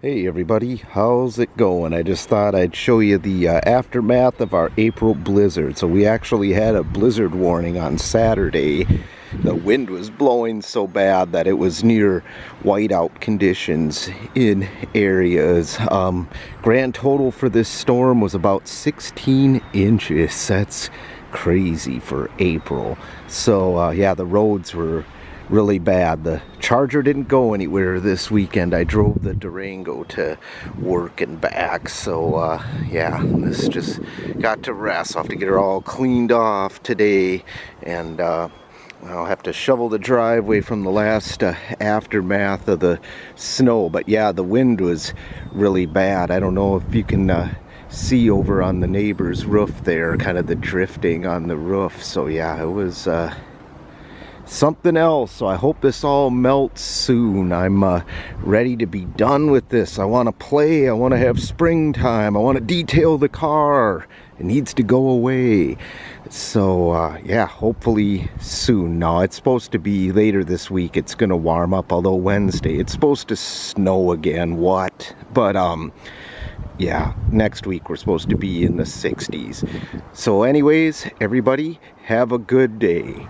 Hey everybody, how's it going? I just thought I'd show you the aftermath of our April blizzard. So we actually had a blizzard warning on Saturday. The wind was blowing so bad that it was near whiteout conditions in areas. Grand total for this storm was about 16 inches. That's crazy for April. So yeah, the roads were really bad. The Charger didn't go anywhere this weekend. I drove the Durango to work and back, so yeah, this just got to rest. I'll have to get her all cleaned off today, and I'll have to shovel the driveway from the last aftermath of the snow. But yeah, the wind was really bad. I don't know if you can see over on the neighbor's roof there, kind of the drifting on the roof. So yeah, it was something else. So I hope this all melts soon. I'm ready to be done with this. I want to play. I want to have springtime. I want to detail the car. It needs to go away. So yeah, hopefully soon. Now it's supposed to be later this week. It's gonna warm up, although Wednesday it's supposed to snow again. What? But yeah, next week we're supposed to be in the 60s. So anyways, everybody have a good day.